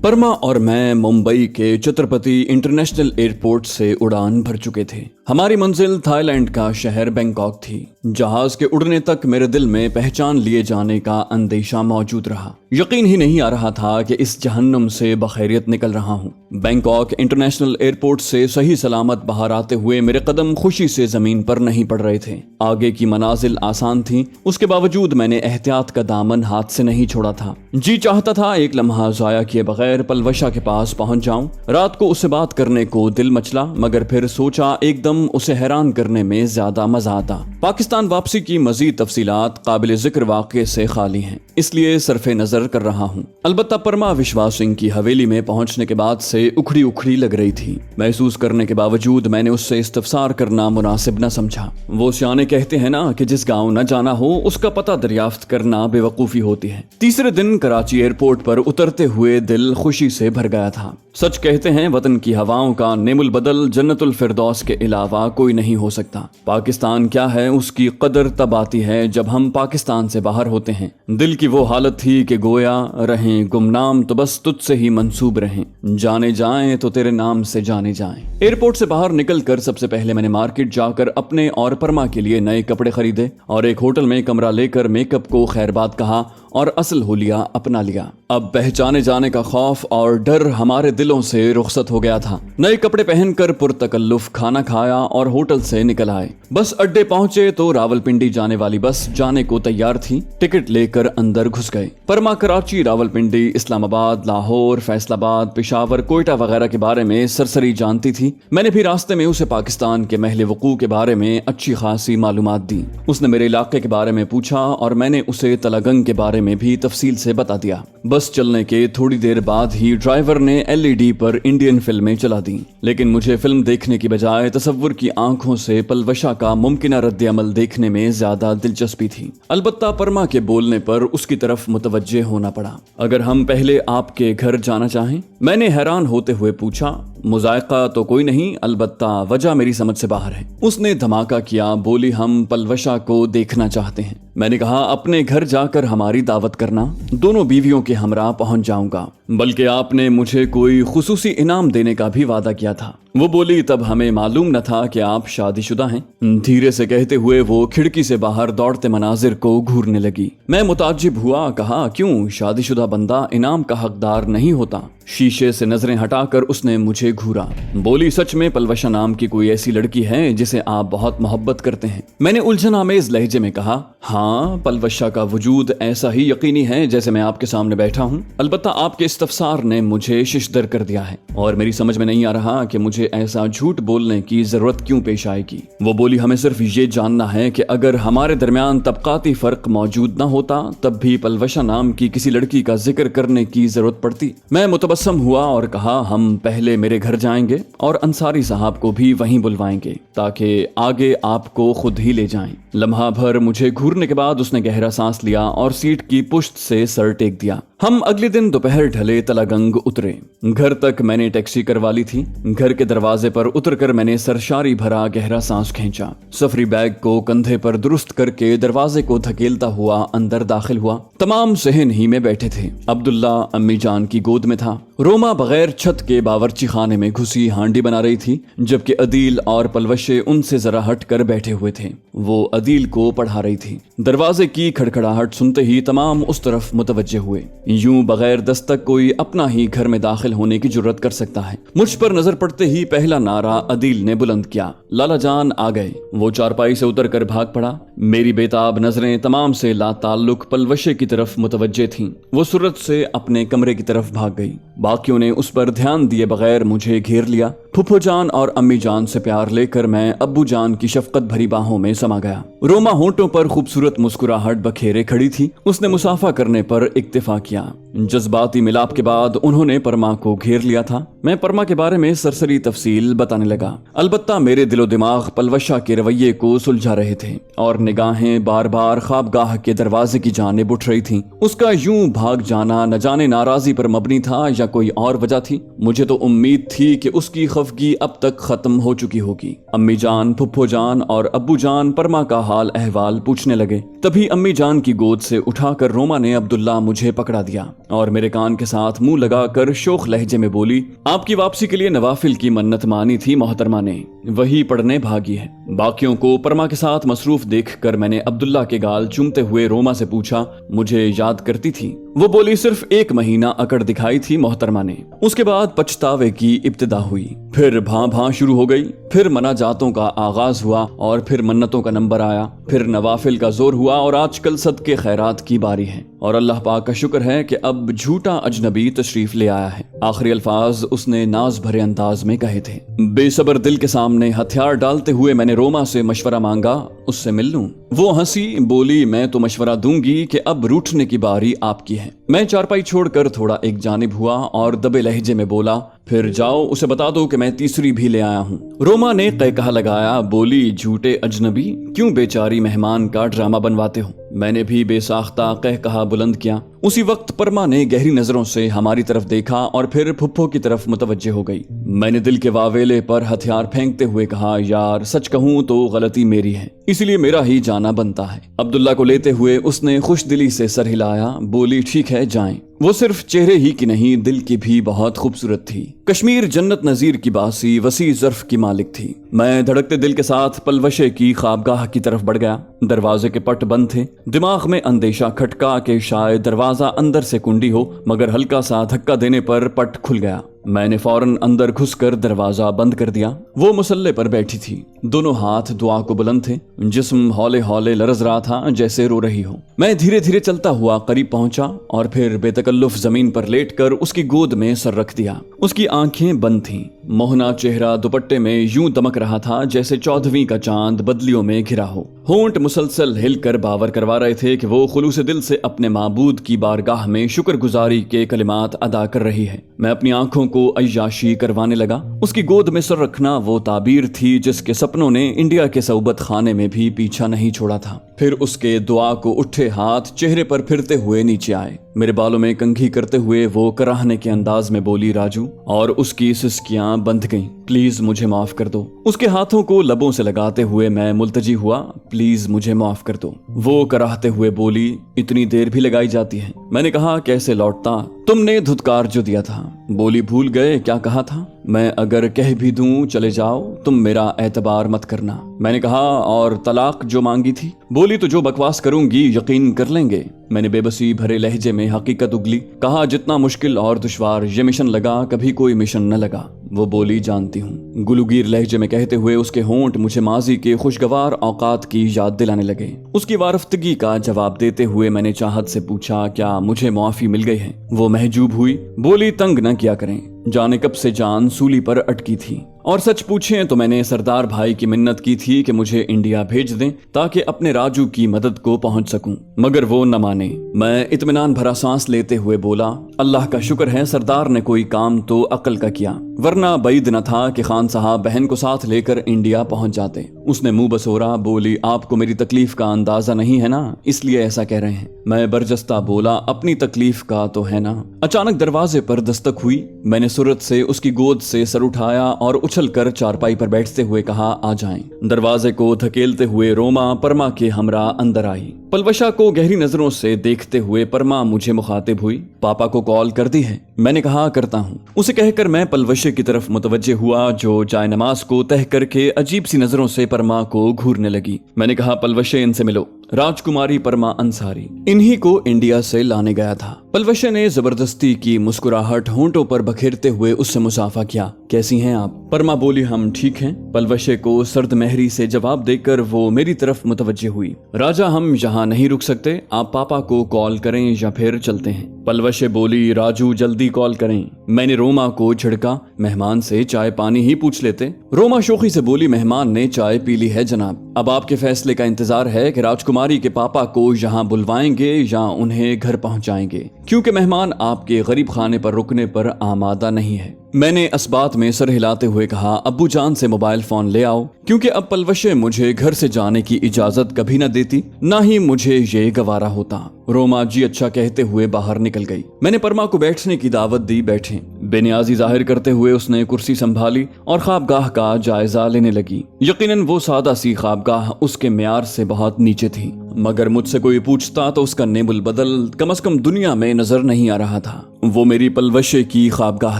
परमा और मैं मुंबई के छत्रपति इंटरनेशनल एयरपोर्ट से उड़ान भर चुके थे। हमारी मंजिल थाईलैंड का शहर बैंकॉक थी। जहाज के उड़ने तक मेरे दिल में पहचान लिए जाने का अंदेशा मौजूद रहा। यकीन ही नहीं आ रहा था कि इस जहन्नुम से बखैरियत निकल रहा हूँ। बैंकॉक इंटरनेशनल एयरपोर्ट से सही सलामत बाहर आते हुए मेरे कदम खुशी से जमीन पर नहीं पड़ रहे थे। आगे की मनाजिल आसान थी, उसके बावजूद मैंने एहतियात का दामन हाथ से नहीं छोड़ा था। जी चाहता था एक लम्हा जाया किए बगैर पलवशा के पास पहुंच जाऊं। रात को उससे बात करने को दिल मचला, मगर फिर सोचा एकदम उसे हैरान करने में ज्यादा मजा आता। पाकिस्तान वापसी की मजीद तफसीलात काबिल जिक्र वाक़े से खाली हैं, इसलिए सरफे नजर कर रहा हूँ। अलबत्ता परमा विश्वास सिंह की हवेली में पहुंचने के बाद से उखड़ी उखड़ी लग रही थी। महसूस करने के बावजूद मैंने उससे इस्तफसार करना मुनासिब न समझा। वो सियाने कहते हैं ना कि जिस गाँव न जाना हो उसका पता दरियाफ्त करना बेवकूफी होती है। तीसरे दिन कराची एयरपोर्ट पर उतरते हुए दिल खुशी से भर गया था। सच कहते हैं वतन की हवाओं का नेमुल बदल जन्नतुल फिरदौस के अलावा कोई नहीं हो सकता। पाकिस्तान क्या है उसकी कदर तब आती है जब हम पाकिस्तान से बाहर होते हैं। दिल की वो हालत थी कि गोया रहें गुमनाम तो बस तुझसे ही मंसूब रहें, जाने जाएं तो तेरे नाम से जाने जाएं। एयरपोर्ट से बाहर निकलकर सबसे पहले मैंने मार्केट जाकर अपने और परमा के लिए नए कपड़े खरीदे और एक होटल में कमरा लेकर मेकअप को खैरबाद कहा और असल हुलिया अपना लिया। अब पहचाने जाने का खौफ और डर हमारे दिलों से रुखसत हो गया था। नए कपड़े पहनकर पुरतकल्लुफ खाना खाया और होटल से निकल आए। बस अड्डे पहुंचे तो रावलपिंडी जाने वाली बस जाने को तैयार थी। टिकट लेकर अंदर घुस गए। परमा कराची, रावलपिंडी, इस्लामाबाद, लाहौर, फैसलाबाद, पेशावर, कोयटा वगैरह के बारे में सरसरी जानती थी। मैंने भी रास्ते में उसे पाकिस्तान के महल वकूअ के बारे में अच्छी खासी मालूमात दी। उसने मेरे इलाके के बारे में पूछा और मैंने उसे तलागंग के बारे में भी तफसील से बता दिया। बस चलने के थोड़ी देर बाद ही ड्राइवर ने LED पर इंडियन फिल्में चला दी, लेकिन मुझे फिल्म देखने की बजाय तसव्वुर की आंखों से पलवशा का मुमकिना रद्द-ए-अमल देखने में ज्यादा दिलचस्पी थी। अलबत्ता परमा के बोलने पर उसकी तरफ मुतवज्जे होना पड़ा। अगर हम पहले आपके घर जाना चाहें? मैंने हैरान होते हुए पूछा। मुज़ायका तो कोई नहीं, अलबत्ता वजह मेरी समझ से बाहर है। उसने धमाका किया, बोली हम पलवशा को देखना चाहते हैं। मैंने कहा अपने घर जाकर हमारी दावत करना, दोनों बीवियों के हमरा पहुंच जाऊंगा, बल्कि आपने मुझे कोई खुसूसी इनाम देने का भी वादा किया था। वो बोली तब हमें मालूम न था कि आप शादीशुदा हैं। धीरे से कहते हुए वो खिड़की से बाहर दौड़ते मनाजिर को घूरने लगी। मैं मुताज्जिब हुआ, कहा क्यों, शादीशुदा बंदा इनाम का हकदार नहीं होता। शीशे से नजरें हटाकर उसने मुझे घूरा। बोली सच में पलवशा नाम की कोई ऐसी लड़की है जिसे आप बहुत मोहब्बत करते हैं? मैंने उलझन आमेज लहजे में कहा हाँ, पलवशा का वजूद ऐसा ही यकीनी है जैसे मैं आपके सामने बैठा हूँ। अलबत्ता आपके इस्तफसार ने मुझे शिशदर कर दिया है और मेरी समझ में नहीं आ रहा कि मुझे ऐसा झूठ बोलने की जरूरत क्यों पेश आएगी। वो बोली हमें सिर्फ ये जानना है कि अगर हमारे दरमियान तबकाती फर्क मौजूद न होता तब भी पलवशा नाम की किसी लड़की का जिक्र करने की जरूरत पड़ती। मैं मुतबस्सम हुआ और कहा हम पहले मेरे घर जाएंगे और अंसारी साहब को भी वहीं बुलवाएंगे ताकि आगे आपको खुद ही ले जाएं। लम्हा भर मुझे घूरने के बाद उसने गहरा सांस लिया और सीट की पुश्त से सर टेक दिया। हम अगले दिन दोपहर ढले तलागंग उतरे। घर तक मैंने टैक्सी करवा ली थी। घर के दरवाजे पर उतरकर मैंने सरशारी भरा गहरा सांस खींचा। सफरी बैग को कंधे पर दुरुस्त करके दरवाजे को धकेलता हुआ अंदर दाखिल हुआ। तमाम सहन ही में बैठे थे। अब्दुल्ला अम्मी जान की गोद में था। रोमा बगैर छत के बावर्ची खाने में घुसी हांडी बना रही थी, जबकि अदील और पलवशे उनसे जरा हट कर बैठे हुए थे। वो अदील को पढ़ा रही थी। दरवाजे की खड़खड़ाहट सुनते ही तमाम उस तरफ मुतवज्जे हुए। यूं बगैर दस्तक कोई अपना ही घर में दाखिल होने की जुर्रत कर सकता है। मुझ पर नजर पड़ते ही पहला नारा अदील ने बुलंद किया, लाला जान आ गए। वो चारपाई से उतर कर भाग पड़ा। मेरी बेताब नजरें तमाम से लाताल्लुक पलवशे की तरफ मुतवज्जे थीं। वो सुरत से अपने कमरे की तरफ भाग गई। बाकियों ने उस पर ध्यान दिए बगैर मुझे घेर लिया। फुफो जान और अम्मी जान से प्यार लेकर मैं अब्बू जान की शफकत भरी बाहों में समा गया। रोमा होंठों पर खूबसूरत मुस्कुराहट बखेरे खड़ी थी। उसने मुसाफा करने पर इक्तिफा किया। जज्बाती मिलाप के बाद उन्होंने परमा को घेर लिया था। मैं परमा के बारे में सरसरी तफसील बताने लगा। अलबत्ता मेरे दिलो दिमाग पलवशा के रवैये को सुलझा रहे थे और निगाहें बार बार ख्वाबगाह के दरवाजे की जानिब उठ रही थीं। उसका यूं भाग जाना न जाने नाराजी पर मबनी था या कोई और वजह थी? मुझे तो उम्मीद थी कि उसकी खफगी अब तक खत्म हो चुकी होगी। अम्मी जान, फुफ्फो जान और अब्बू जान परमा का हाल अहवाल पूछने लगे। तभी अम्मी जान की गोद से उठाकर रोमा ने अब्दुल्ला मुझे पकड़ा दिया और मेरे कान के साथ मुंह लगाकर शोख लहजे में बोली, आपकी वापसी के लिए नवाफिल की मन्नत मानी थी मोहतरमा ने, वही पढ़ने भागी है। बाकियों को परमा के साथ मसरूफ देखकर मैंने अब्दुल्ला के गाल चूमते हुए रोमा से पूछा, मुझे याद करती थी? वो बोली, सिर्फ 1 महीना अकड़ दिखाई थी मोहतरमा ने। उसके बाद पछतावे की इब्तिदा हुई, फिर भां भां शुरू हो गई, फिर मनाजातों का आगाज हुआ और फिर मन्नतों का नंबर आया, फिर नवाफिल का जोर हुआ और आजकल सदके खैरात की बारी है। और अल्लाह पाक का शुक्र है कि अब झूठा अजनबी तशरीफ ले आया है। आखिरी अल्फाज उसने नाज भरे अंदाज में कहे थे। बेसब्र दिल के सामने हथियार डालते हुए मैंने रोमा से मशवरा मांगा, उससे मिल लूं? वो हंसी, बोली, मैं तो मशवरा दूंगी कि अब रूठने की बारी आपकी है। मैं चारपाई छोड़कर थोड़ा एक जानिब हुआ और दबे लहजे में बोला, फिर जाओ उसे बता दो कि मैं तीसरी भी ले आया हूँ। रोमा ने कहकहा लगाया, बोली, झूठे अजनबी, क्यों बेचारी मेहमान का ड्रामा बनवाते हो? मैंने भी बेसाख्ता कहकहा बुलंद किया। उसी वक्त परमा ने गहरी नजरों से हमारी तरफ देखा और फिर फुफ्फो की तरफ मुतवज्जे हो गई। मैंने दिल के वावेले पर हथियार फेंकते हुए कहा, यार सच कहूँ तो गलती मेरी है, इसलिए मेरा ही जाना बनता है। अब्दुल्ला को लेते हुए उसने खुश दिली से सर हिलाया, बोली, ठीक है जाएं। वो सिर्फ चेहरे ही की नहीं, दिल की भी बहुत खूबसूरत थी। कश्मीर जन्नत नजीर की बासी वसी ज़र्फ की मालिक थी। मैं धड़कते दिल के साथ पलवशे की ख्वाबगाह की तरफ बढ़ गया। दरवाजे के पट बंद थे। दिमाग में अंदेशा खटका कि शायद दरवाजा अंदर से कुंडी हो, मगर हल्का सा धक्का देने पर पट खुल गया। मैंने फौरन अंदर घुसकर दरवाजा बंद कर दिया। वो मुसल्ले पर बैठी थी, दोनों हाथ दुआ को बुलंद थे, जिस्म हौले हौले लरज रहा था जैसे रो रही हो। मैं धीरे धीरे चलता हुआ करीब पहुंचा और फिर बेतकल्लुफ जमीन पर लेटकर उसकी गोद में सर रख दिया। उसकी आंखें बंद थीं। मोहना चेहरा दुपट्टे में यूं दमक रहा था जैसे 14वीं का चांद बदलियों में घिरा हो। होंठ मुसलसल हिलकर बावर करवा रहे थे कि वो खुलूस दिल से अपने माबूद की बारगाह में शुक्रगुजारी के कलिमात अदा कर रही है। मैं अपनी आंखों को अय्याशी करवाने लगा। उसकी गोद में सर रखना वो ताबीर थी जिसके सपनों ने इंडिया के सऊबत खाने में भी पीछा नहीं छोड़ा था। फिर उसके दुआ को उठे हाथ चेहरे पर फिरते हुए नीचे आए। मेरे बालों में कंघी करते हुए वो कराहने के अंदाज में बोली, राजू, और उसकी सिसकियां बंध गईं, प्लीज मुझे माफ कर दो। उसके हाथों को लबों से लगाते हुए मैं मुल्तजी हुआ, प्लीज मुझे माफ कर दो। वो कराहते हुए बोली, इतनी देर भी लगाई जाती है? मैंने कहा, कैसे लौटता? तुमने धुतकार जो दिया था। बोली, भूल गए क्या कहा था? मैं अगर कह भी दूं चले जाओ, तुम मेरा एतबार मत करना। मैंने कहा, और तलाक जो मांगी थी? बोली, तो जो बकवास करूंगी यकीन कर लेंगे। मैंने बेबसी भरे लहजे में हकीकत उगली। कहा, जितना मुश्किल और दुश्वार ये मिशन लगा, कभी कोई मिशन न लगा। वो बोली, जानती हूँ। गुलूगीर लहजे में कहते हुए उसके होंठ मुझे माजी के खुशगवार औकात की याद दिलाने लगे। उसकी वारफ्तगी का जवाब देते हुए मैंने चाहत से पूछा, क्या मुझे मुआफी मिल गई है? वो महजूब हुई। बोली, तंग न किया करें, जाने कब से जान सूली पर अटकी थी। और सच पूछें तो मैंने सरदार भाई की मिन्नत की थी कि मुझे इंडिया भेज दें ताकि अपने राजू की मदद को पहुंच सकूं, मगर वो न माने। मैं इत्मीनान भरा सांस लेते हुए बोला, अल्लाह का शुक्र है सरदार ने कोई काम तो अक्ल का किया, वरना बैद न था कि खान साहब बहन को साथ लेकर इंडिया पहुंच जाते। उसने मुंह बसोरा। बोली, आपको मेरी तकलीफ का अंदाजा नहीं है ना, इसलिए ऐसा कह रहे हैं। मैं बरजस्ता बोला, अपनी तकलीफ का तो है ना। अचानक दरवाजे पर दस्तक हुई। मैंने सुरत से उसकी गोद से सर उठाया और उछलकर चारपाई पर बैठते हुए कहा, आ जाएं। दरवाजे को धकेलते हुए रोमा परमा के हमरा अंदर आई। पलवशा को गहरी नजरों से देखते हुए परमा मुझे मुखातिब हुई, पापा को कॉल कर दी है? मैंने कहा, करता हूँ। उसे कहकर मैं पलवशे की तरफ मुतवज्जे हुआ जो जाए नमाज को तह करके अजीब सी नजरों से परमा को घूरने लगी। मैंने कहा, पलवशे, इनसे मिलो। राजकुमारी परमा अंसारी, इन्हीं को इंडिया से लाने गया था। पलवशे ने जबरदस्ती की मुस्कुराहट होंठों पर बखेरते हुए उससे मुसाफा किया। कैसी हैं आप? परमा बोली, हम ठीक हैं। पलवशे को सर्द महरी से जवाब देकर वो मेरी तरफ मुतवज्जे हुई। राजा, हम यहाँ नहीं रुक सकते, आप पापा को कॉल करें या फिर चलते हैं। पलवशे बोली, राजू जल्दी कॉल करें। मैंने रोमा को झिड़का, मेहमान से चाय पानी ही पूछ लेते। रोमा शोखी से बोली, मेहमान ने चाय पी ली है जनाब, अब आपके फैसले का इंतजार है कि राजकुमारी के पापा को यहाँ बुलवाएंगे या उन्हें घर पहुँचाएंगे, क्योंकि मेहमान आपके गरीब खाने पर रुकने पर आमादा नहीं है। मैंने इस बात में सर हिलाते हुए कहा, अब्बू जान से मोबाइल फोन ले आओ, क्योंकि अब पलवशे मुझे घर से जाने की इजाजत कभी न देती, ना ही मुझे ये गवारा होता। रोमा जी अच्छा कहते हुए बाहर निकल गई। मैंने परमा को बैठने की दावत दी। बैठे। बेनियाजी जाहिर करते हुए उसने कुर्सी संभाली और ख्वाबगाह का जायजा लेने लगी। यकीनन वो सादा सी ख्वाबगाह उसके म्यार से बहुत नीचे थी, मगर मुझसे कोई पूछता तो उसका नेबुल बदल कम से कम दुनिया में नजर नहीं आ रहा था। वो मेरी पलवशे की ख्वाबगाह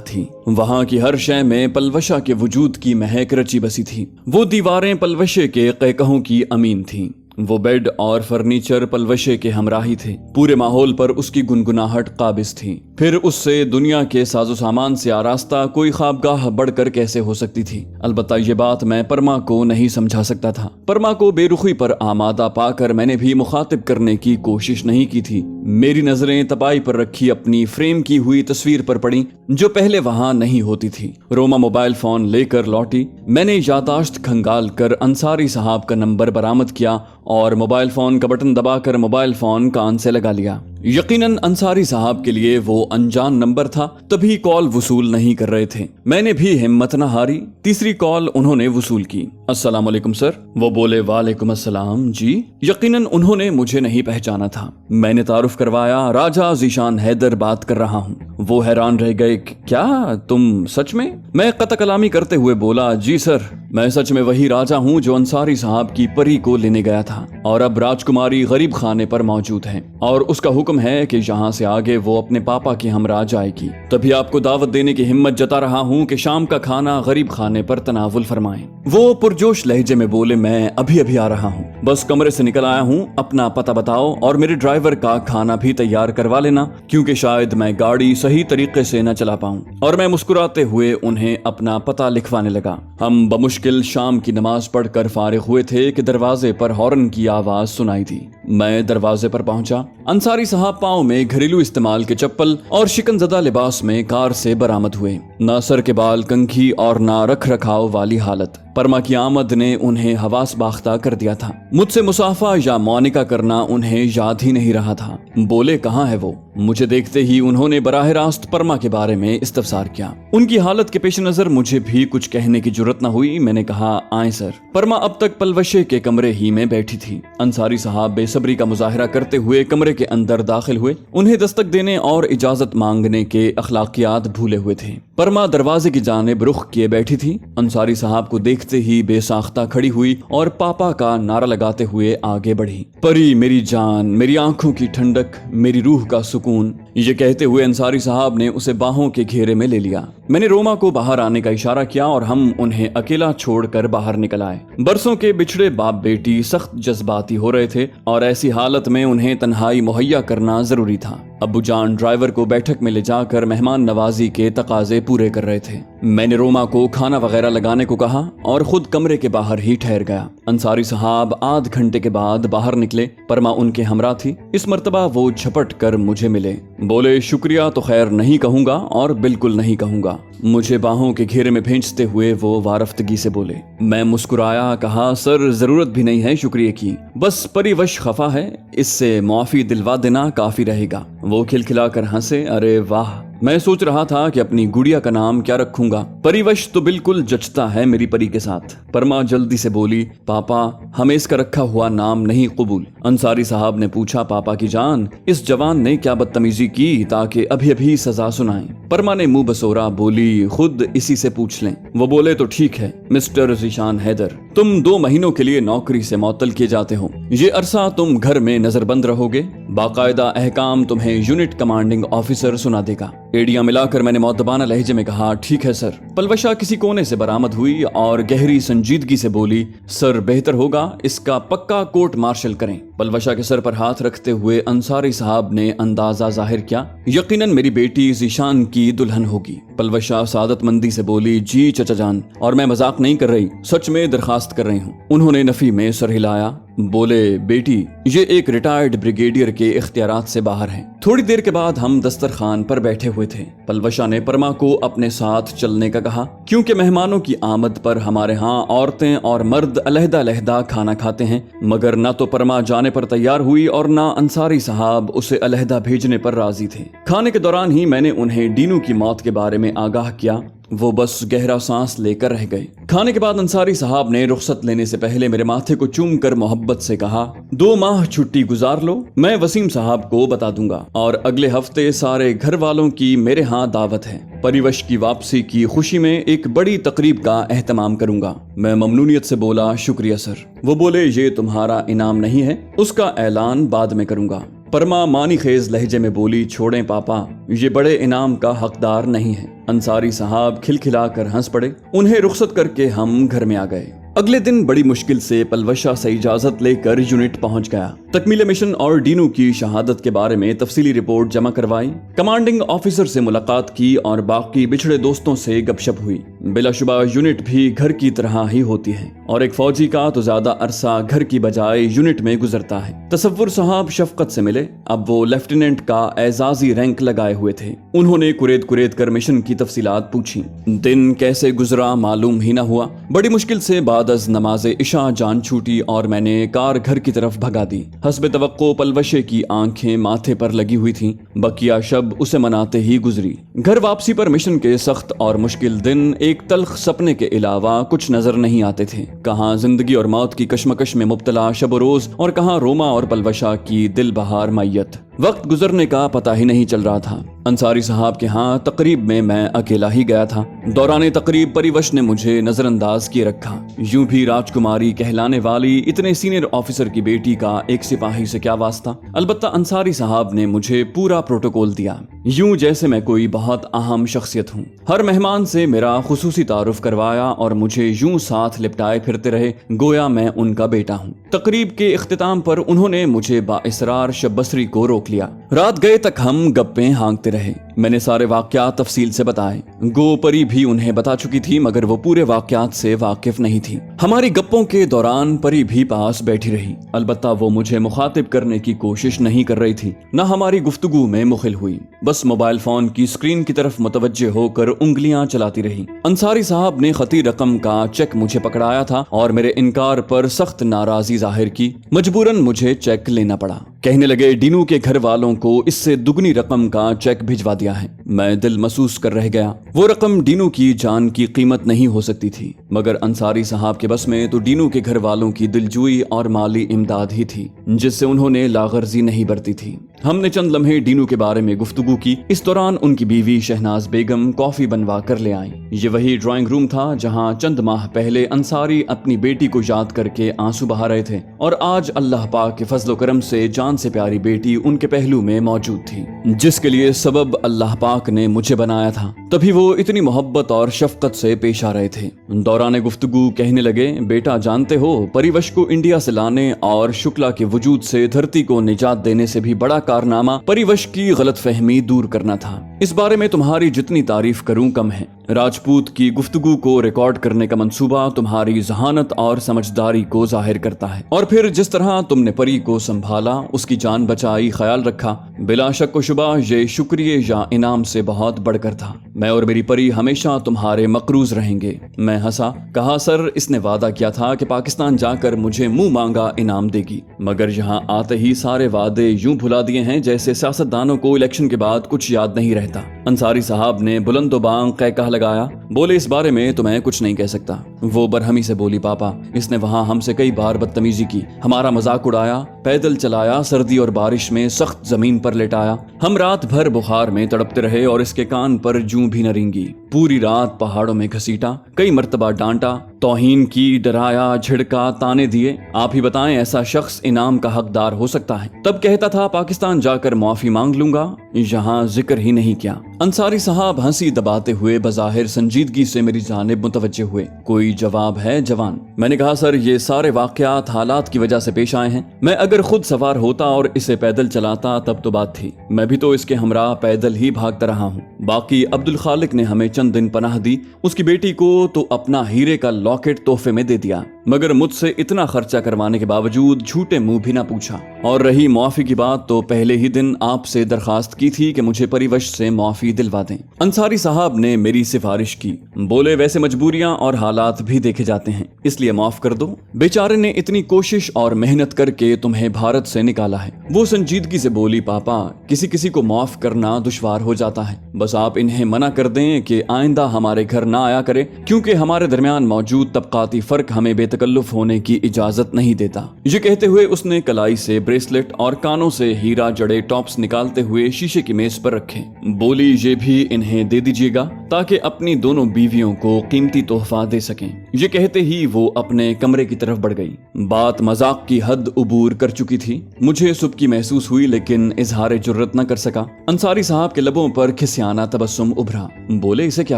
थी। वहां की हर शय में पलवशा के वजूद की महक रची बसी थी। वो दीवारें पलवशे के कहकहों की अमीन थीं। वो बेड और फर्नीचर पलवशे के हमराही थे। पूरे माहौल पर उसकी गुनगुनाहट काबिज थी। फिर उससे दुनिया के साजो सामान से आरास्ता कोई ख्वाबगाह बढ़कर कैसे हो सकती थी। अलबत्ता ये बात मैं परमा को नहीं समझा सकता था। परमा को बेरुखी पर आमादा पाकर मैंने भी मुखातिब करने की कोशिश नहीं की थी। मेरी नजरें तपाई पर रखी अपनी फ्रेम की हुई तस्वीर पर पड़ी, जो पहले वहां नहीं होती थी। रोमा मोबाइल फोन लेकर लौटी। मैंने यादाश्त खंगाल कर अंसारी साहब का नंबर बरामद किया और मोबाइल फोन का बटन दबाकर मोबाइल फोन कान से लगा लिया। यकीनन अंसारी साहब के लिए वो अनजान नंबर था, तभी कॉल वसूल नहीं कर रहे थे। मैंने भी हिम्मत न हारी। तीसरी कॉल उन्होंने वसूल की। अस्सलाम वालेकुम सर। वो बोले वालेकुम अस्सलाम जी। यकीनन उन्होंने मुझे नहीं पहचाना था। मैंने तारुफ करवाया, राजा ज़ीशान हैदर बात कर रहा हूँ। वो हैरान रह गए, क्या तुम सच में? मैं कत कलामी करते हुए बोला, जी सर, मैं सच में वही राजा हूँ जो अंसारी साहब की परी को लेने गया था और अब राजकुमारी गरीब खाने पर मौजूद है और उसका हुक्म है कि यहाँ से आगे वो अपने पापा के हमरा जाएगी। तभी आपको दावत देने की हिम्मत जता रहा हूँ कि शाम का खाना गरीब खाने पर तनावुल फरमाएं। वो पुरजोश लहजे में बोले, मैं अभी अभी आ रहा हूँ, बस कमरे से निकल आया हूँ। अपना पता बताओ और मेरे ड्राइवर का खाना भी तैयार करवा लेना, क्योंकि शायद मैं गाड़ी सही तरीके से न चला पाऊँ। और मैं मुस्कुराते हुए उन्हें अपना पता लिखवाने लगा। हम बमुश्किल शाम की नमाज पढ़कर फारिग हुए थे कि दरवाजे पर हॉर्न की आवाज सुनाई दी। मैं दरवाजे पर पहुंचा। अंसारी साहब पाँव में घरेलू इस्तेमाल के चप्पल और शिकनजदा लिबास में कार से बरामद हुए। ना सर के बाल कंघी और ना रख रखाव वाली हालत। परमा की आमद ने उन्हें हवास बाख्ता कर दिया था। मुझसे मुसाफा या मौनिका करना उन्हें याद ही नहीं रहा था। बोले, कहाँ है वो? मुझे देखते ही उन्होंने बराह रास्त परमा के बारे में इस्तफसार किया। उनकी हालत के पेश नजर मुझे भी कुछ कहने की जुर्रत न हुई। मैंने कहा, आए सर। परमा अब तक पलवशे के कमरे ही में बैठी थी। अंसारी साहब बेसब्री का मुजाहिरा करते हुए कमरे के अंदर दाखिल हुए। उन्हें दस्तक देने और इजाजत मांगने के अखलाकियात भूले हुए थे। परमा दरवाजे की जानिब रुख किए बैठी थी। अंसारी साहब को देखते ही बेसाख्ता खड़ी हुई और पापा का नारा लगाते हुए आगे बढ़ी। परी मेरी जान, मेरी आंखों की ठंडक, मेरी रूह का सुकून, ये कहते हुए अंसारी साहब ने उसे बाहों के घेरे में ले लिया। मैंने रोमा को बाहर आने का इशारा किया और हम उन्हें अकेला छोड़कर बाहर निकल आए। बरसों के बिछड़े बाप बेटी सख्त जज्बाती हो रहे थे और ऐसी हालत में उन्हें तन्हाई मुहैया करना जरूरी था। अब्बू जान ड्राइवर को बैठक में ले जाकर मेहमान नवाजी के तकाजे पूरे कर रहे थे। मैंने रोमा को खाना वगैरह लगाने को कहा और खुद कमरे के बाहर ही ठहर गया। अंसारी साहब आध घंटे के बाद बाहर निकले। परमा उनके हमरा थी। इस मर्तबा वो झपट कर मुझे मिले। बोले, शुक्रिया तो खैर नहीं कहूंगा और बिल्कुल नहीं कहूंगा। मुझे बाहों के घेरे में भेंचते हुए वो वारफ्तगी से बोले। मैं मुस्कुराया, कहा, सर जरूरत भी नहीं है शुक्रिया की, बस परिवश खफा है, इससे माफी दिलवा देना काफी रहेगा। वो खिलखिलाकर हंसे। अरे वाह, मैं सोच रहा था कि अपनी गुड़िया का नाम क्या रखूंगा। परिवश तो बिल्कुल जचता है मेरी परी के साथ। परमा जल्दी से बोली, पापा हमें इसका रखा हुआ नाम नहीं कबूल। अंसारी साहब ने पूछा, पापा की जान, इस जवान ने क्या बदतमीजी की ताकि अभी अभी सजा सुनाएं? परमा ने मुंह बसोरा बोली, खुद इसी से पूछ लें। वो बोले, तो ठीक है मिस्टर ज़ीशान हैदर, तुम 2 महीनों के लिए नौकरी से मुअत्तल किए जाते हो। ये अरसा तुम घर में नजरबंद रहोगे। बाकायदा अहकाम तुम्हें यूनिट कमांडिंग ऑफिसर सुना देगा। एड़ियां मिलाकर मैंने मौतबाना लहजे में कहा, ठीक है सर। पलवशा किसी कोने से बरामद हुई और गहरी संजीदगी से बोली, सर बेहतर होगा इसका पक्का कोर्ट मार्शल करें। पलवशा के सर पर हाथ रखते हुए अंसारी साहब ने अंदाजा जाहिर किया, यकीनन मेरी बेटी ज़ीशान की दुल्हन होगी। पलवशा सादतमंदी से बोली, जी चचा जान, और मैं मजाक नहीं कर रही, सच में दरखास्त कर रही हूँ। उन्होंने नफी में सर हिलाया। बोले, बेटी ये एक रिटायर्ड ब्रिगेडियर के इख्तियारात से बाहर है। थोड़ी देर के बाद हम दस्तरखान पर बैठे हुए थे। पलवशा ने परमा को अपने साथ चलने का कहा, क्योंकि मेहमानों की आमद पर हमारे यहाँ औरतें और मर्द अलहदा अलहदा खाना खाते हैं। मगर न तो परमा जाने पर तैयार हुई और न अंसारी साहब उसे अलहदा भेजने पर राजी थे। खाने के दौरान ही मैंने उन्हें डीनू की मौत के बारे में आगाह किया वो बस गहरा सांस लेकर रह गए। खाने के बाद अंसारी साहब ने रुखसत लेने से पहले मेरे माथे को चूम कर मोहब्बत से कहा, 2 माह छुट्टी गुजार लो, मैं वसीम साहब को बता दूंगा और अगले हफ्ते सारे घर वालों की मेरे यहाँ दावत है। परिवश की वापसी की खुशी में एक बड़ी तकरीब का एहतमाम करूंगा। मैं ममनूनियत से बोला, शुक्रिया सर। वो बोले, ये तुम्हारा इनाम नहीं है, उसका ऐलान बाद में करूंगा। परमा मानी खेज लहजे में बोली, छोड़ें पापा, ये बड़े इनाम का हकदार नहीं है। अंसारी साहब खिलखिलाकर हंस पड़े। उन्हें रुखसत करके हम घर में आ गए। अगले दिन बड़ी मुश्किल से पलवशा से इजाजत लेकर यूनिट पहुंच गया। तकमील मिशन और डीनू की शहादत के बारे में तफसीली रिपोर्ट जमा करवाई। कमांडिंग ऑफिसर से मुलाकात की और बाकी बिछड़े दोस्तों से गपशप हुई। बिलाशुबा यूनिट भी घर की तरह ही होती है और एक फौजी का तो ज्यादा अरसा घर की बजाय यूनिट में गुजरता है। तसव्वुर साहब शफकत से मिले। अब वो लेफ्टिनेंट का एजाजी रैंक लगाए हुए थे। उन्होंने कुरेद कुरेद कर मिशन की तफसीलात पूछी। दिन कैसे गुजरा मालूम ही न हुआ। बड़ी मुश्किल से बाद नमाज़े इशा जान छूटी और मैंने कार घर की तरफ भगा दी। हस्बे तवक्को पलवशे की आंखें माथे पर लगी हुई थीं। बकिया शब उसे मनाते ही गुजरी। घर वापसी पर मिशन के सख्त और मुश्किल दिन एक तल्ख सपने के अलावा कुछ नजर नहीं आते थे। कहाँ जिंदगी और मौत की कश्मकश में मुब्तला शब रोज और कहाँ रोमा और पलवशा की दिल बहार मैयत। वक्त गुजरने का पता ही नहीं चल रहा था। अंसारी साहब के यहाँ तकरीब में मैं अकेला ही गया था। दौरान तकरीब परिवश ने मुझे नजरअंदाज किए रखा। यूं भी राजकुमारी कहलाने वाली इतने सीनियर ऑफिसर की बेटी का एक सिपाही से क्या वास्ता। अलबत्ता अंसारी साहब ने मुझे पूरा प्रोटोकॉल दिया, यूं जैसे मैं कोई बहुत अहम शख्सियत हूँ। हर मेहमान से मेरा खुसूसी तारुफ करवाया और मुझे यूं साथ लिपटाए फिरते रहे गोया मैं उनका बेटा हूँ। तकरीब के इख्तिताम पर उन्होंने मुझे बाइसरार शब्बसरी को रोक लिया। रात गए तक हम गप्पे हाँकते रहे। मैंने सारे वाकयात तफसील से बताए। गो परी भी उन्हें बता चुकी थी मगर वो पूरे वाकयात से वाकिफ नहीं थी। हमारी गप्पों के दौरान परी भी पास बैठी रही। अलबत्ता वो मुझे मुखातिब करने की कोशिश नहीं कर रही थी, न हमारी गुफ्तगू में मुखिल हुई। बस मोबाइल फोन की स्क्रीन की तरफ मुतवज्जे होकर उंगलियां चलाती रही। अंसारी साहब ने खती रकम का चेक मुझे पकड़ाया था और मेरे इनकार पर सख्त नाराजगी जाहिर की। मजबूरन मुझे चेक लेना पड़ा। कहने लगे, डीनू के घर वालों को इससे दुगनी रकम का चेक भिजवा दिया है। मैं दिल महसूस कर रह गया। वो रकम डीनू की जान की कीमत नहीं हो सकती थी, मगर अंसारी साहब के बस में तो डीनू के घर वालों की दिलजुई और माली इमदाद ही थी जिससे उन्होंने लागर्जी नहीं बरती थी। हमने चंद लम्हे डीनू के बारे में गुफ्तगू की। इस दौरान उनकी बीवी शहनाज बेगम कॉफी बनवा कर ले आई। ये वही ड्राइंग रूम था जहां चंद माह पहले अंसारी अपनी बेटी को याद करके आंसू बहा रहे थे और आज अल्लाह पाक के फजलो करम से जान से प्यारी बेटी उनके पहलू में मौजूद थी, जिसके लिए सबब अल्लाह पाक ने मुझे बनाया था। तभी वो इतनी मोहब्बत और शफकत से पेश आ रहे थे। दौरान गुफ्तगू कहने लगे, बेटा जानते हो, परिवश को इंडिया से लाने और शुक्ला के वजूद से धरती को निजात देने से भी बड़ा कारनामा परिवश की गलतफहमी दूर करना था। इस बारे में तुम्हारी जितनी तारीफ करूं कम है। राजपूत की गुफ्तगू को रिकॉर्ड करने का मंसूबा तुम्हारी जहानत और समझदारी को जाहिर करता है। और फिर जिस तरह तुमने परी को संभाला, उसकी जान बचाई, ख्याल रखा, बिला शक व शुबा ये शुक्रिया या इनाम से बहुत बढ़कर था। मैं और मेरी परी हमेशा तुम्हारे मकरूज रहेंगे। मैं हंसा, कहा, सर इसने वादा किया था कि पाकिस्तान जाकर मुझे मुंह मांगा इनाम देगी, मगर यहाँ आते ही सारे वादे यूं भुला दिए हैं जैसे सियासतदानों को इलेक्शन के बाद कुछ याद नहीं रहता। अंसारी साहब ने बुलंदोबांग कहकहा लगाया। बोले, इस बारे में तो मैं कुछ नहीं कह सकता। वो बरहमी से बोली, पापा इसने वहाँ हमसे कई बार बदतमीजी की, हमारा मजाक उड़ाया, पैदल चलाया, सर्दी और बारिश में सख्त जमीन पर लेटाया। हम रात भर बुखार में तड़पते रहे और इसके कान पर जूं भी न रेंगी। पूरी रात पहाड़ों में घसीटा, कई मर्तबा डांटा, तौहीन की, डराया, झिड़का, ताने दिए। आप ही बताएं ऐसा शख्स इनाम का हकदार हो सकता है? तब कहता था पाकिस्तान जाकर माफी मांग लूंगा, यहाँ जिक्र ही नहीं किया। अंसारी साहब हंसी दबाते हुए बज़ाहिर संजीदगी से मेरी जानिब मुतवज्जे हुए। कोई जवाब है जवान? मैंने कहा, सर ये सारे वाकयात हालात की वजह से पेश आए हैं। मैं अगर खुद सवार होता और इसे पैदल चलाता तब तो बात थी, मैं भी तो इसके हमराह पैदल ही भागता रहा हूँ। बाकी अब्दुल खालिक ने हमें चंद दिन पनाह दी, उसकी बेटी को तो अपना हीरे का लॉकेट तोहफे में दे दिया। मगर मुझसे इतना खर्चा करवाने के बावजूद झूठे मुंह भी ना पूछा। और रही मुआफी की बात, तो पहले ही दिन आपसे दरखास्त की थी कि मुझे परिवश से मुआफी दिलवा दें। अंसारी साहब ने मेरी सिफारिश की, बोले वैसे मजबूरियां और हालात भी देखे जाते हैं, इसलिए माफ कर दो। बेचारे ने इतनी कोशिश और मेहनत करके तुम्हें भारत से निकाला है। वो संजीदगी से बोली, पापा किसी किसी को माफ करना दुश्वार हो जाता है, बस आप इन्हें मना कर दें कि आइंदा हमारे घर ना आया करे, क्योंकि हमारे दरमियान मौजूद तबकाती फर्क हमें बेतकल्लुफ होने की इजाजत नहीं देता। ये कहते हुए उसने कलाई से ब्रेसलेट और कानों से हीरा जड़े टॉप्स निकालते हुए शीशे की मेज पर रखे। बोली, ये भी इन्हें दे दीजिएगा ताकि अपनी दोनों बीवियों को कीमती तोहफा दे सकें। ये कहते ही वो अपने कमरे की तरफ बढ़ गई। बात मजाक की हद उबूर कर चुकी थी। मुझे सुबकी महसूस हुई, लेकिन इजहार जुर्रत न कर सका। अंसारी साहब के लबों पर खिसियाना तबस्सुम उभरा। बोले, इसे क्या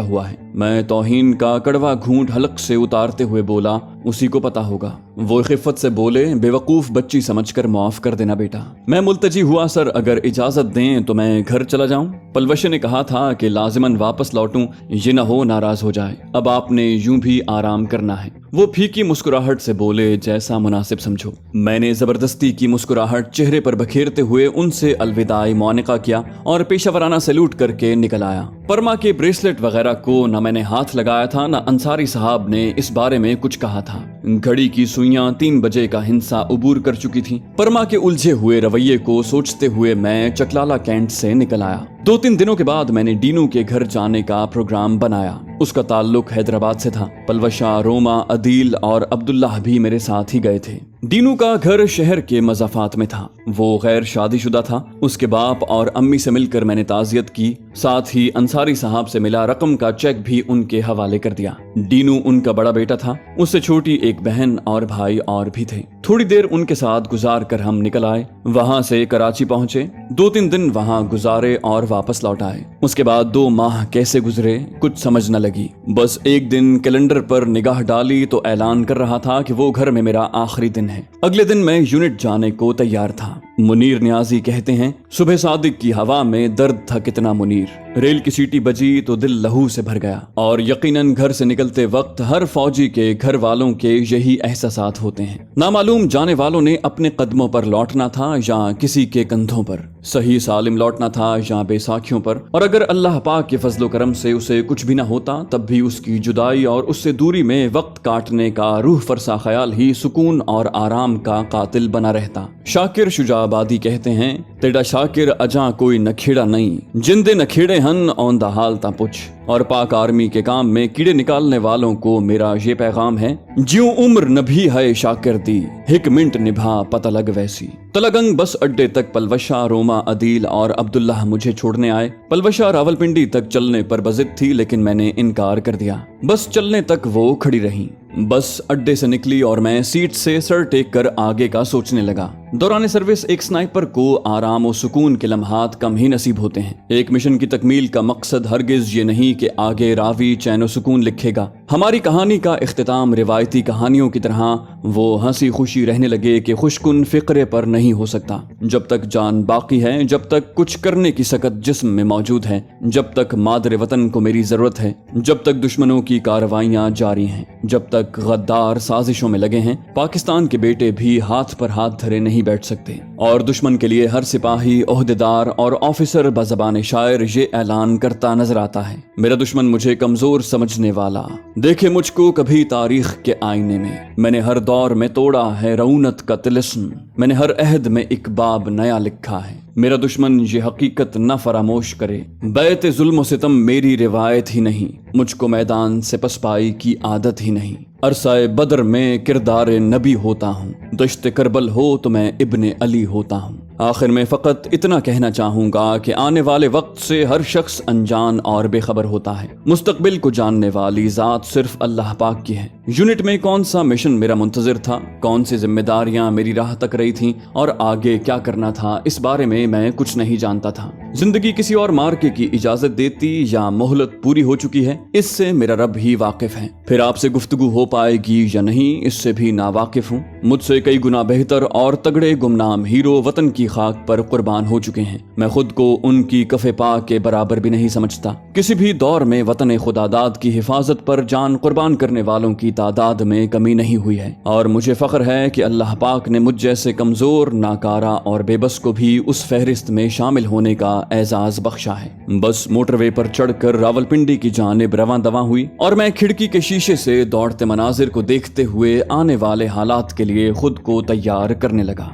हुआ है? मैं तौहीन का कड़वा घूंट हलक से उतारते हुए बोला, उसी को पता होगा। वो खिफ़त से बोले, बेवकूफ बच्ची समझकर माफ कर देना बेटा। मैं मुल्तजी हुआ, सर अगर इजाजत दें तो मैं घर चला जाऊं। पलवश ने कहा था कि लाजिमन वापस लौटूं, ये न हो नाराज हो जाए। अब आपने यूं भी आराम करना है। वो फीकी मुस्कुराहट से बोले, जैसा मुनासिब समझो। मैंने जबरदस्ती की मुस्कुराहट चेहरे पर बखेरते हुए उनसे अलविदाई मौनिका किया और पेशावराना सैल्यूट करके निकल आया। परमा के ब्रेसलेट वगैरह को न मैंने हाथ लगाया था, न अंसारी साहब ने इस बारे में कुछ कहा था। घड़ी की सुइयां 3 बजे का हिंसा उबूर कर चुकी थी। परमा के उलझे हुए रवैये को सोचते हुए मैं चकलाला कैंट से निकल आया। 2-3 दिनों के बाद मैंने डीनू के घर जाने का प्रोग्राम बनाया। उसका ताल्लुक हैदराबाद से था। पलवशा, रोमा, अदील और अब्दुल्लाह भी मेरे साथ ही गए थे। डीनू का घर शहर के मज़ाफात में था। वो गैर शादीशुदा था। उसके बाप और अम्मी से मिलकर मैंने ताज़ियत की, साथ ही अंसारी साहब से मिला रकम का चेक भी उनके हवाले कर दिया। डीनू उनका बड़ा बेटा था। उससे छोटी एक बहन और भाई और भी थे। थोड़ी देर उनके साथ गुजार कर हम निकल आए। वहां से कराची पहुंचे। 2-3 दिन वहां गुजारे और वापस लौट आए। उसके बाद 2 माह कैसे गुजरे कुछ समझ न लगी। बस एक दिन कैलेंडर पर निगाह डाली तो ऐलान कर रहा था कि वो घर में मेरा आखिरी दिन है। अगले दिन मैं यूनिट जाने को तैयार था। मुनीर न्याजी कहते हैं, सुबह सादिक की हवा में दर्द था कितना मुनीर। रेल की सीटी बजी तो दिल लहू से भर गया। और यकीनन घर से निकलते वक्त हर फौजी के घर वालों के यही एहसासात होते हैं। नामालूम जाने वालों ने अपने कदमों पर लौटना था या किसी के कंधों पर, सही सालिम लौटना था या बेसाखियों पर। और अगर अल्लाह पाक के फजलो करम से उसे कुछ भी ना होता, तब भी उसकी जुदाई और उससे दूरी में वक्त काटने का रूह फरसा ख्याल ही सुकून और आराम का कातिल बना रहता। शाकिर शुजाबादी कहते हैं, तेरा शाकिर अजा कोई नखेड़ा नहीं, जिंदे नखेड़े हन औंदा हाल ता पुछ। और पाक आर्मी के काम में कीड़े निकालने वालों को मेरा ये पैगाम है, ज्यों उम्र नभी है शाकिर दी, हिक मिनट निभा पता लग वैसी। तलगंग बस अड्डे तक पलवशा, रोमा, अदील और अब्दुल्लाह मुझे छोड़ने आए। पलवशा रावलपिंडी तक चलने पर बजिद थी, लेकिन मैंने इनकार कर दिया। बस चलने तक वो खड़ी रही। बस अड्डे से निकली और मैं सीट से सर टेक कर आगे का सोचने लगा। दौरान सर्विस एक स्नाइपर को आराम और सुकून के लम्हात कम ही नसीब होते हैं। एक मिशन की तकमील का मकसद हरगिज ये नहीं कि आगे रावी चैन सुकून लिखेगा। हमारी कहानी का इख्तिताम रिवायती कहानियों की तरह वो हंसी खुशी रहने लगे कि खुशकुन फिक्रे पर नहीं हो सकता। जब तक जान बाकी है, जब तक कुछ करने की सकत जिस्म में मौजूद है, जब तक मादरे वतन को मेरी जरूरत है, जब तक दुश्मनों की कार्रवाइयां जारी हैं, जब तक गद्दार साजिशों में लगे हैं, पाकिस्तान के बेटे भी हाथ पर हाथ धरे नहीं बैठ सकते। और दुश्मन के लिए हर सिपाही, ओहदेदार और ऑफिसर बज़बान शायर ये ऐलान करता नजर आता है, मेरा दुश्मन मुझे कमजोर समझने वाला, देखे मुझको कभी तारीख के आईने में। मैंने हर दौर में तोड़ा है रऊनत का तिलिस्म, मैंने हर अहद में एक बाब नया लिखा है। मेरा दुश्मन ये हकीकत न फरामोश करे, बैत जुल्म सितम मेरी रिवायत ही नहीं, मुझको मैदान से पसपाई की आदत ही नहीं। अरसाए बदर में किरदार नबी होता हूँ, दश्त करबल हो तो मैं इब्ने अली होता हूँ। आखिर में फ़कत इतना कहना चाहूँगा कि आने वाले वक्त से हर शख्स अनजान और बेखबर होता है। मुस्तकबिल को जानने वाली ज़ात सिर्फ अल्लाह पाक की है। यूनिट में कौन सा मिशन मेरा मुंतज़िर था, कौन सी जिम्मेदारियां मेरी राह तक रही थीं और आगे क्या करना था, इस बारे में मैं कुछ नहीं जानता था। जिंदगी किसी और मार्के की इजाज़त देती या मोहलत पूरी हो चुकी है, इससे मेरा रब ही वाकिफ है। फिर आपसे गुफ्तगू हो पाएगी या नहीं, इससे भी नावाकिफ हूँ। مجھ سے کئی گنا بہتر اور تگڑے گمنام ہیرو وطن کی خاک پر قربان ہو چکے ہیں۔ میں خود کو ان کی کف پا کے برابر بھی نہیں سمجھتا۔ کسی بھی دور میں وطن خدا داد کی حفاظت پر جان قربان کرنے والوں کی تعداد میں کمی نہیں ہوئی ہے، اور مجھے فخر ہے کہ اللہ پاک نے مجھ جیسے کمزور، ناکارہ اور بے بس کو بھی اس فہرست میں شامل ہونے کا اعزاز بخشا ہے۔ بس موٹر وے پر چڑھ کر راولپنڈی کی جانب رواں دواں ہوئی اور میں کھڑکی کے شیشے سے دوڑتے مناظر کو دیکھتے ہوئے آنے والے حالات کے لیے خود کو تیار کرنے لگا۔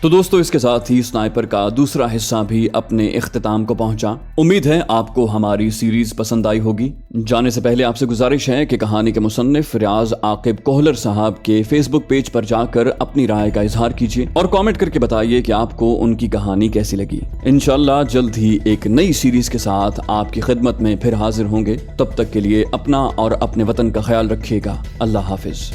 تو دوستو، اس کے ساتھ ہی سنائپر کا دوسرا حصہ بھی اپنے اختتام کو پہنچا۔ امید ہے آپ کو ہماری سیریز پسند آئی ہوگی۔ جانے سے پہلے آپ سے گزارش ہے کہ کہانی کے مصنف ریاض عاقب کوہلر صاحب کے فیس بک پیج پر جا کر اپنی رائے کا اظہار کیجیے اور کامنٹ کر کے بتائیے کہ آپ کو ان کی کہانی کیسی لگی۔ انشاءاللہ جلد ہی ایک نئی سیریز کے ساتھ آپ کی خدمت میں پھر حاضر ہوں گے۔ تب تک کے لیے اپنا اور اپنے وطن کا خیال رکھیے گا۔ اللہ حافظ۔